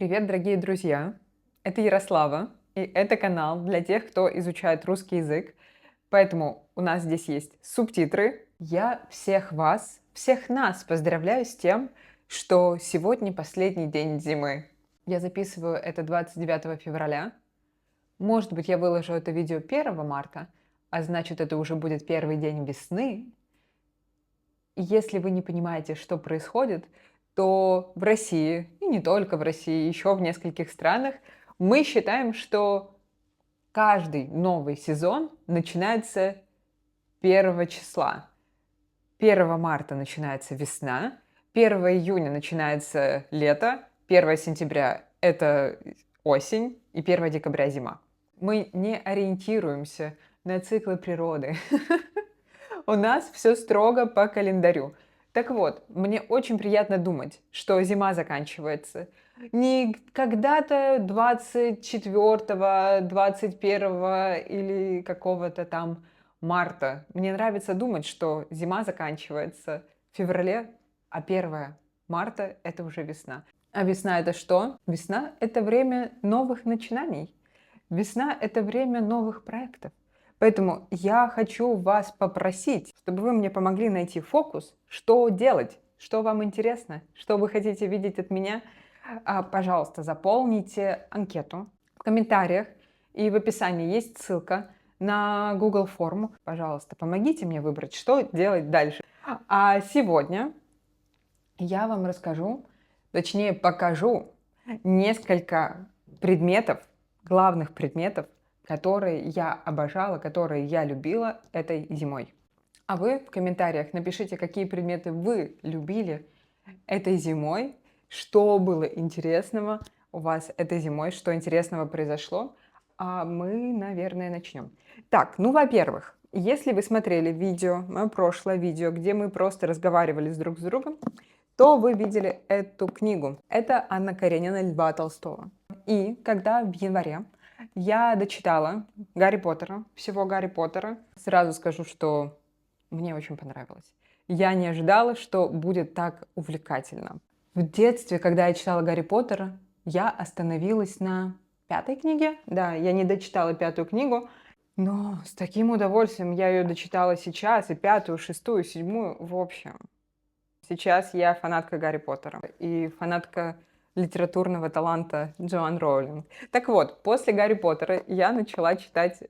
Привет, дорогие друзья! Это Ярослава, и это канал для тех, кто изучает русский язык. Поэтому у нас здесь есть субтитры. Я всех вас, всех нас поздравляю с тем, что сегодня последний день зимы. Я записываю это 29 февраля. Может быть, я выложу это видео 1 марта, а значит, это уже будет первый день весны. И если вы не понимаете, что происходит, то в России, и не только в России, еще в нескольких странах, мы считаем, что каждый новый сезон начинается 1 числа. 1 марта начинается весна, 1 июня начинается лето, 1 сентября это осень и 1 декабря зима. Мы не ориентируемся на циклы природы. У нас все строго по календарю. Так вот, мне очень приятно думать, что зима заканчивается не когда-то 24-го, 21-го или какого-то там марта. Мне нравится думать, что зима заканчивается в феврале, а 1 марта — это уже весна. А весна — это что? Весна — это время новых начинаний. Весна — это время новых проектов. Поэтому я хочу вас попросить, чтобы вы мне помогли найти фокус, что делать, что вам интересно, что вы хотите видеть от меня. Пожалуйста, заполните анкету. В комментариях и в описании есть ссылка на Google форму. Пожалуйста, помогите мне выбрать, что делать дальше. А сегодня я вам расскажу, точнее покажу несколько предметов, главных предметов, которые я обожала, которые я любила этой зимой. А вы в комментариях напишите, какие предметы вы любили этой зимой, что было интересного у вас этой зимой, что интересного произошло. А мы, наверное, начнем. Так, ну, во-первых, если вы смотрели видео, мое прошлое видео, где мы просто разговаривали друг с другом, то вы видели эту книгу. Это Анна Каренина Льва Толстого. И когда в январе я дочитала Гарри Поттера, всего Гарри Поттера, сразу скажу, что мне очень понравилось. Я не ожидала, что будет так увлекательно. В детстве, когда я читала Гарри Поттера, я остановилась на 5-й книге. Да, я не дочитала 5-ю книгу, но с таким удовольствием я ее дочитала сейчас, и 5-ю, 6-ю, 7-ю, в общем. Сейчас я фанатка Гарри Поттера и фанатка литературного таланта Джоан Роулинг. Так вот, после Гарри Поттера я начала читать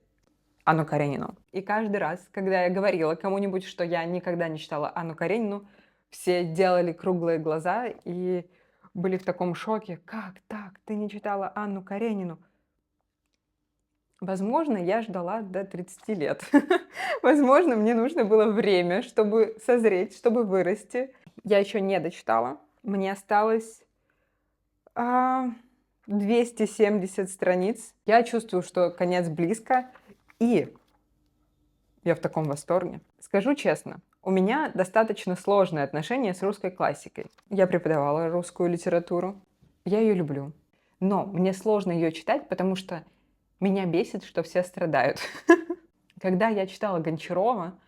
Анну Каренину. И каждый раз, когда я говорила кому-нибудь, что я никогда не читала Анну Каренину, все делали круглые глаза и были в таком шоке. Как так? Ты не читала Анну Каренину? Возможно, я ждала до 30 лет. Возможно, мне нужно было время, чтобы созреть, чтобы вырасти. Я еще не дочитала. Мне осталось 270 страниц. Я чувствую, что конец близко. И я в таком восторге. Скажу честно, у меня достаточно сложное отношение с русской классикой. Я преподавала русскую литературу. Я ее люблю. Но мне сложно ее читать, потому что меня бесит, что все страдают. Когда я читала Гончарова,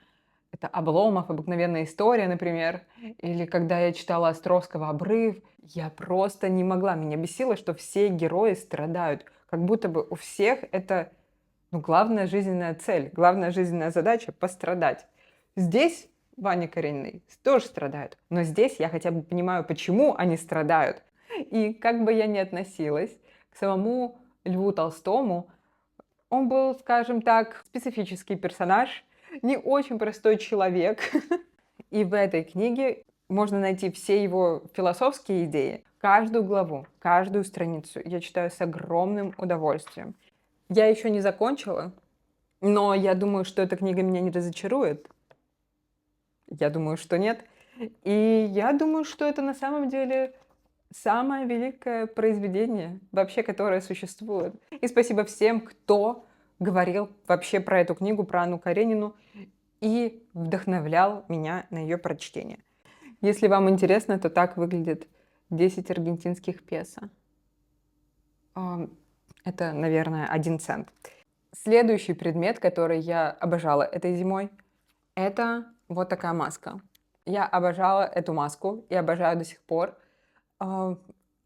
это «Обломов», «Обыкновенная история», например, или когда я читала Островского «Обрыв», я просто не могла. Меня бесило, что все герои страдают. Как будто бы у всех это главная жизненная цель, главная жизненная задача — пострадать. Здесь Ваня Карениной тоже страдают, но здесь я хотя бы понимаю, почему они страдают. И как бы я ни относилась к самому Льву Толстому, он был, скажем так, специфический персонаж, не очень простой человек. И в этой книге можно найти все его философские идеи. Каждую главу, каждую страницу я читаю с огромным удовольствием. Я еще не закончила, но я думаю, что эта книга меня не разочарует. Я думаю, что нет. И я думаю, что это на самом деле самое великое произведение вообще, которое существует. И спасибо всем, кто говорил вообще про эту книгу, про Анну Каренину, и вдохновлял меня на ее прочтение. Если вам интересно, то так выглядит 10 аргентинских песо. Это, наверное, 1 цент. Следующий предмет, который я обожала этой зимой, это вот такая маска. Я обожала эту маску и обожаю до сих пор.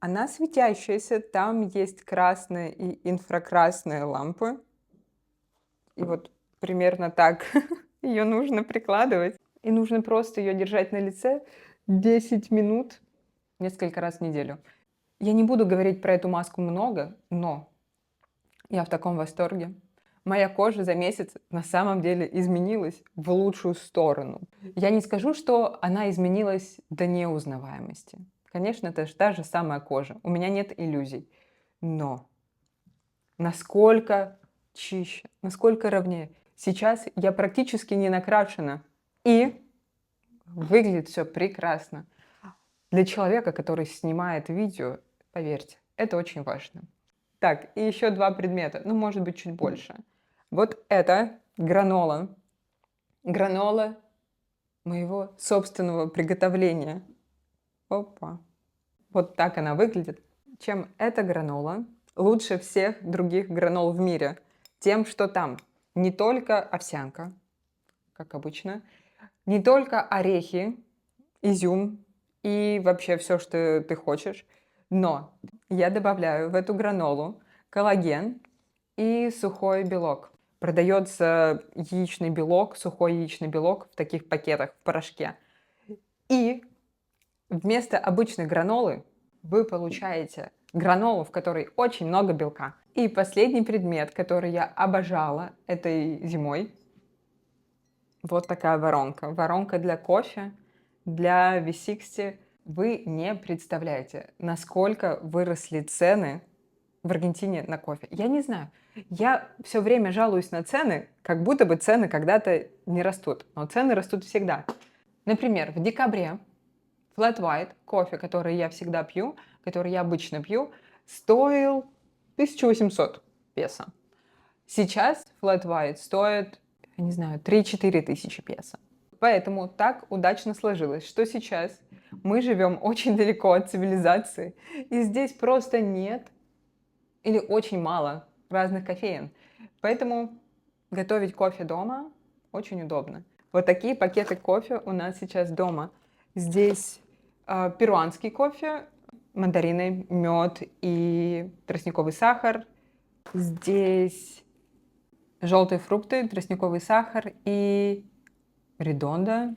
Она светящаяся, там есть красные и инфракрасные лампы. И вот примерно так ее нужно прикладывать. И нужно просто ее держать на лице 10 минут несколько раз в неделю. Я не буду говорить про эту маску много, но я в таком восторге. Моя кожа за месяц на самом деле изменилась в лучшую сторону. Я не скажу, что она изменилась до неузнаваемости. Конечно, это же та же самая кожа. У меня нет иллюзий. Но насколько чище, насколько ровнее. Сейчас я практически не накрашена. И выглядит все прекрасно. Для человека, который снимает видео, поверьте, это очень важно. Так, и еще два предмета, ну, может быть, чуть больше. Вот это гранола. Гранола моего собственного приготовления. Опа. Вот так она выглядит. Чем эта гранола лучше всех других гранол в мире? Тем, что там не только овсянка, как обычно, не только орехи, изюм и вообще все, что ты хочешь, но я добавляю в эту гранолу коллаген и сухой белок. Продается яичный белок, сухой яичный белок в таких пакетах, в порошке. И вместо обычной гранолы вы получаете гранолу, в которой очень много белка. И последний предмет, который я обожала этой зимой, вот такая воронка. Воронка для кофе, для V60. Вы не представляете, насколько выросли цены в Аргентине на кофе. Я не знаю. Я все время жалуюсь на цены, как будто бы цены когда-то не растут. Но цены растут всегда. Например, в декабре Flat White, кофе, который я всегда пью, который я обычно пью, стоил 1800 песо. Сейчас Flat White стоит, я не знаю, 3-4 тысячи песо. Поэтому так удачно сложилось, что сейчас мы живем очень далеко от цивилизации, и здесь просто нет или очень мало разных кофеен. Поэтому готовить кофе дома очень удобно. Вот такие пакеты кофе у нас сейчас дома. Здесь перуанский кофе, мандарины, мед и тростниковый сахар. Здесь желтые фрукты, тростниковый сахар и редонда.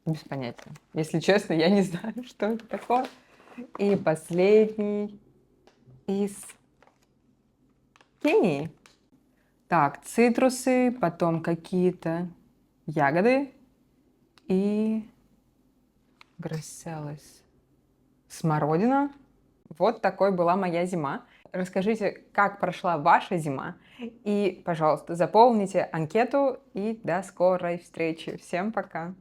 Без понятия. Если честно, я не знаю, что это такое. И последний из Кении. Так, цитрусы, потом какие-то ягоды и грасселес. Смородина. Вот такой была моя зима. Расскажите, как прошла ваша зима. И, пожалуйста, заполните анкету. И до скорой встречи. Всем пока.